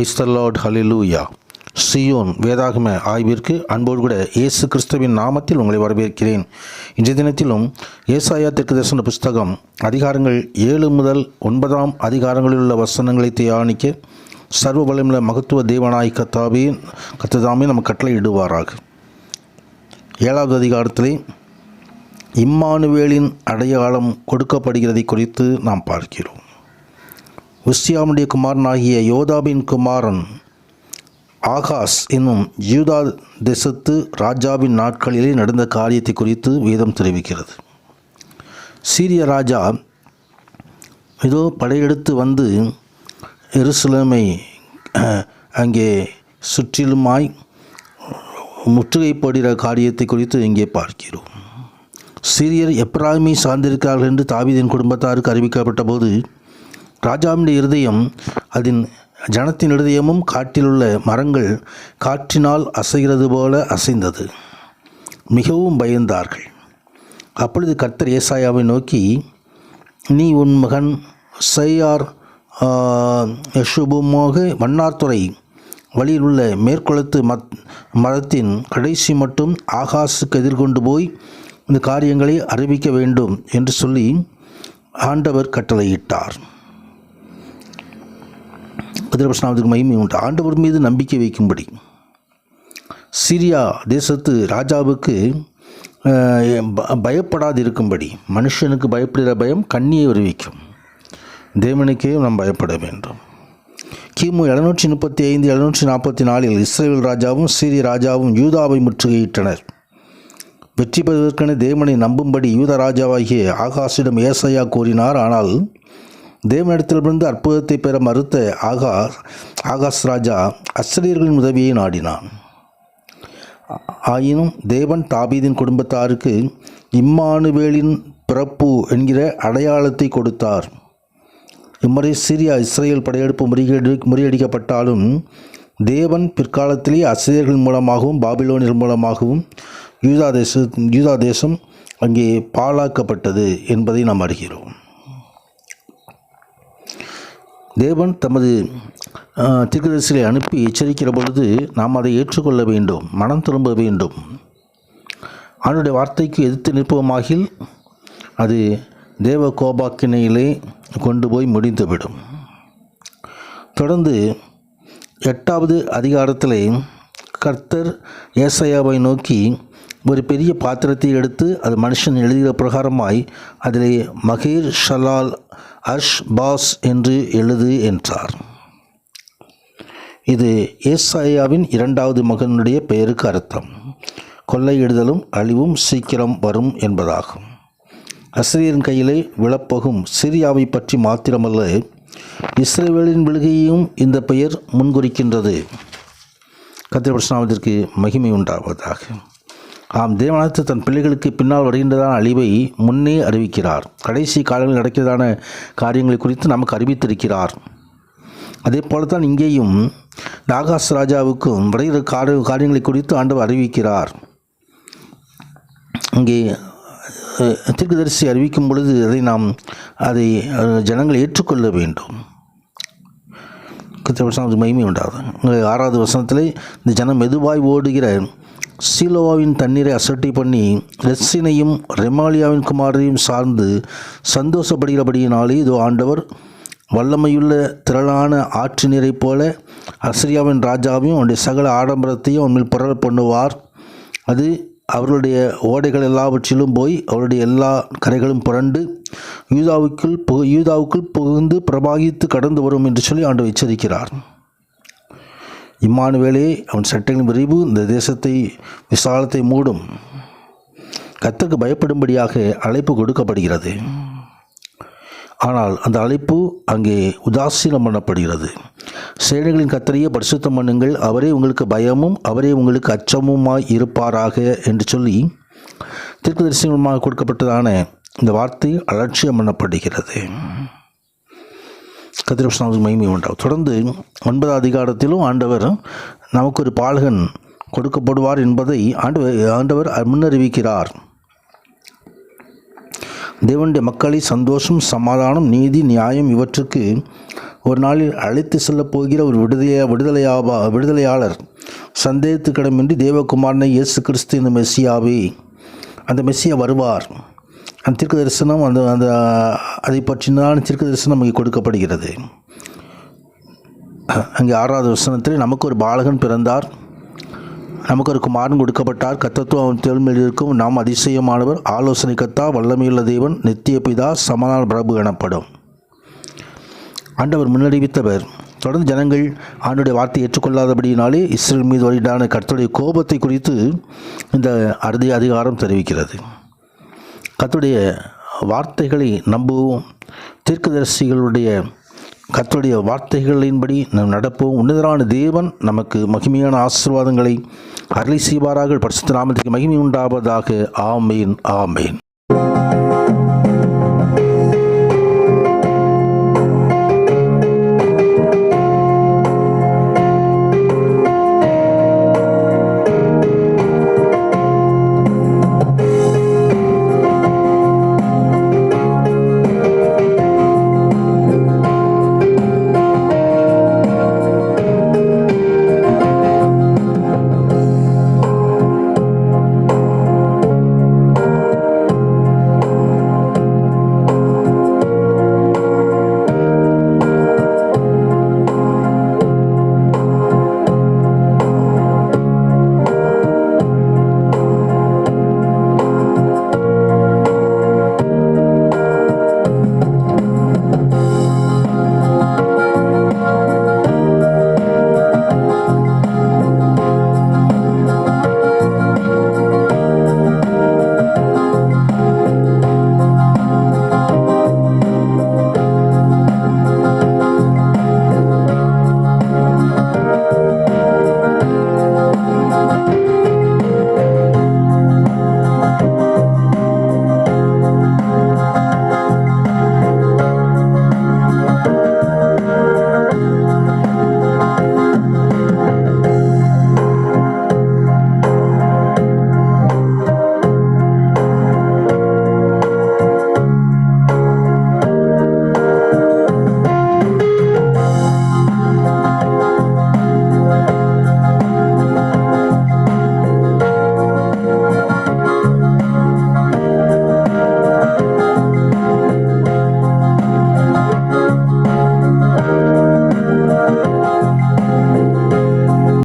Praise the Lord, hallelujah. Zion வேதாகம ஆய்விற்கு அன்போடு கூட இயேசு கிறிஸ்துவின் நாமத்தில் உங்களை வரவேற்கிறேன். இன்றைய தினத்திலும் ஏசாயா தீர்க்கதரிசன புஸ்தகம் அதிகாரங்கள் 7 முதல் 9 அதிகாரங்களில் உள்ள வசனங்களை தியானிக்க சர்வ வல்லமையுள்ள மகத்துவ தேவனாய் கர்த்ததாமே நம்ம கட்டளை இடுவாராக. 7வது அதிகாரத்திலே இம்மானுவேலின் அடையாளம் கொடுக்கப்படுகிறதை குறித்து நாம் பார்க்கிறோம். உசியாவுடைய குமாரனாகிய யோதாபின் குமாரன் ஆகாஸ் என்னும் யூதா தேசத்து ராஜாவின் நாட்களிலே நடந்த காரியத்தை குறித்து வேதம் தெரிவிக்கிறது. சீரிய ராஜா ஏதோ படையெடுத்து வந்து எருசலேமை அங்கே சுற்றிலுமாய் முற்றுகைப்படுகிற காரியத்தை குறித்து இங்கே பார்க்கிறோம். சீரியர் எப்ராயிமை சார்ந்திருக்கிறார்கள் என்று தாவீதின் குடும்பத்தாருக்கு அறிவிக்கப்பட்ட போது ராஜாவினுடைய இருதயம், அதன் ஜனத்தின் இருதயமும் காட்டிலுள்ள மரங்கள் காற்றினால் அசைகிறது போல அசைந்தது. மிகவும் பயந்தார்கள். அப்பொழுது கர்த்தர் ஏசாயாவை நோக்கி, நீ உன் மகன் சையார் யஷுபுமாக வண்ணார்துறை வழியில் உள்ள மேற்குளத்து மரத்தின் கடைசி மட்டும் ஆகாசுக்கு எதிர்கொண்டு போய் இந்த காரியங்களை அறிவிக்க வேண்டும் என்று சொல்லி ஆண்டவர் கட்டளையிட்டார். பதிரபஸ்நாமத்துக்கு மகிமை உண்டு. ஆண்டவர் மீது நம்பிக்கை வைக்கும்படி சிரியா தேசத்து ராஜாவுக்கு பயப்படாது இருக்கும்படி, மனுஷனுக்கு பயப்படுகிற பயம் கண்ணியை வருவிக்கும், தேவனுக்கே நாம் பயப்பட வேண்டும். கிமு 735 744 இஸ்ரவேல் ராஜாவும் சீரிய ராஜாவும் யூதாவை முற்றுகையிட்டனர். வெற்றி பெறுவதற்கென தேவனை நம்பும்படி யூதா ராஜாவாகிய ஆகாசிடம் ஏசாயா கூறினார். ஆனால் தேவனிடத்திலிருந்து அற்புதத்தை பெற மறுத்த ஆகாஸ் ராஜா அஸ்ரியர்களின் உதவியை நாடினான். ஆயினும் தேவன் தாவீதின் குடும்பத்தாருக்கு இம்மானுவேலின் பிறப்பு என்கிற அடையாளத்தை கொடுத்தார். இம்முறை சீரியா இஸ்ரேல் படையெடுப்பு முறியடிக்கப்பட்டாலும் தேவன் பிற்காலத்திலே அஸ்ரியர்கள் மூலமாகவும் பாபிலோனியர் மூலமாகவும் யூதா தேசம் அங்கே பாழாக்கப்பட்டது என்பதை நாம் அறிகிறோம். தேவன் தமது தீர்க்கதரிசிகளை அனுப்பி எச்சரிக்கிற பொழுது நாம் அதை ஏற்றுக்கொள்ள வேண்டும், மனம் திரும்ப வேண்டும். அவனுடைய வார்த்தைக்கு எதிர்த்து நிற்போமாகில் அது தேவ கோபாக்கினையிலே கொண்டு போய் முடிந்துவிடும். தொடர்ந்து 8வது அதிகாரத்திலே கர்த்தர் ஏசாயாவை நோக்கி ஒரு பெரிய பாத்திரத்தை எடுத்து அது மனுஷன் எழுதிய பிரகாரமாய் அதிலே மகேர் ஷலால் அஷ் பாஸ் என்று எழுது என்றார். இது ஏசாயாவின் 2வது மகனுடைய பெயருக்கு அர்த்தம். கொள்ளையிடுதலும் அழிவும் சீக்கிரம் வரும் என்பதாகும். அஸ்ரியரின் கையிலே விழப்போகும் சிரியாவை பற்றி மாத்திரமல்ல, இஸ்ரவேலின் விழுகையையும் இந்த பெயர் முன்குறிக்கின்றது. கர்த்தருடைய பரிசுத்தத்திற்கு மகிமை உண்டாவதாக. ஆம், தேவனானவர் தன் பிள்ளைகளுக்கு பின்னால் வருகின்றதான அழிவை முன்னே அறிவிக்கிறார். கடைசி காலங்களில் நடக்கிறதான காரியங்களை குறித்து நமக்கு அறிவித்திருக்கிறார். அதே போல தான் இங்கேயும் ஆகாஸ் ராஜாவுக்கும் வருகிற காரியங்களை குறித்து ஆண்டவர் அறிவிக்கிறார். இங்கே தீர்க்கதரிசி அறிவிக்கும் பொழுது அதை ஜனங்கள் ஏற்றுக்கொள்ள வேண்டும். மகிமை உண்டாகும். 6வது வசனத்திலே இந்த ஜனம் மெதுவாய் ஓடுகிற சீலோவாவின் தண்ணீரை அசட்டை பண்ணி ரெசினையும் ரெமாலியாவின் குமாரையும் சார்ந்து சந்தோஷப்படுகிறபடியினாலே இதோ ஆண்டவர் வல்லமையுள்ள திரளான ஆற்று நீரை போல அசிரியாவின் ராஜாவையும் அவனுடைய சகல ஆடம்பரத்தையும் அவன் மேல் புரள பண்ணுவார். அது அவர்களுடைய ஓடைகள் எல்லாவற்றிலும் போய் அவருடைய எல்லா கரைகளும் புரண்டு யூதாவுக்குள் புகுந்து பிரபாகித்து கடந்து வரும் என்று சொல்லி ஆண்டவர் எச்சரிக்கிறார். இம்மானுவேலே அவன் சட்டைகளின் விரிவு இந்த தேசத்தை விசாலத்தை மூடும். கர்த்தருக்கு பயப்படும்படியாக அழைப்பு கொடுக்கப்படுகிறது. ஆனால் அந்த அழைப்பு அங்கே உதாசீனம் பண்ணப்படுகிறது. சேனைகளின் கர்த்தரையே பரிசுத்தம் பண்ணுங்கள், அவரே உங்களுக்கு பயமும் அவரே உங்களுக்கு அச்சமுமாய் இருப்பாராக என்று சொல்லி தீர்க்கதரிசனமாக கொடுக்கப்பட்டதான இந்த வார்த்தை அலட்சியம் பண்ணப்படுகிறது. கர்த்தருக்கு மகிமை உண்டாகும். தொடர்ந்து 9வது அதிகாரத்திலும் ஆண்டவர் நமக்கு ஒரு பாலகன் கொடுக்கப்படுவார் என்பதை ஆண்டவர் முன்னறிவிக்கிறார். தேவனுடைய மக்களை சந்தோஷம், சமாதானம், நீதி, நியாயம் இவற்றுக்கு ஒரு நாளில் அழைத்து செல்லப் போகிற ஒரு விடுதலையாளர் சந்தேகத்துக்கிடமின்றி தேவகுமாரனை இயேசு கிறிஸ்து இந்த மெஸ்ஸியாவே, அந்த மெஸ்ஸியா வருவார். அந்த தீர்க்க தரிசனம் அதை பற்றினான தீர்க்க தரிசனம் நமக்கு கொடுக்கப்படுகிறது. அங்கே 6வது வசனத்தில் நமக்கு ஒரு பாலகன் பிறந்தார், நமக்கு ஒரு குமாரன் கொடுக்கப்பட்டார், கர்த்தத்துவம் அவன் தோள் மேல் இருக்கும், நாம் அதிசயமானவர், ஆலோசனை கர்த்தா, வல்லமையுள்ள தேவன், நித்திய பிதா, சமாதான பிரபு எனப்படும். ஆண்டவர் முன்னறிவித்தவர். தொடர்ந்து ஜனங்கள் ஆண்டுடைய வார்த்தையை ஏற்றுக்கொள்ளாதபடியினாலே இஸ்ரேல் மீது வருடான கர்த்தருடைய கோபத்தை குறித்து இந்த அதிகாரம் தெரிவிக்கிறது. கர்த்தருடைய வார்த்தைகளை நம்புவோம், தீர்க்கதரிசிகளுடைய கர்த்தருடைய வார்த்தைகளின்படி நாம் நடப்போம். உன்னதரான தேவன் நமக்கு மகிமையான ஆசீர்வாதங்களை அருளி செய்வாராக. பரிசுத்த நாமத்துக்கு மகிமை உண்டாவதாக. ஆமேன், ஆமேன்.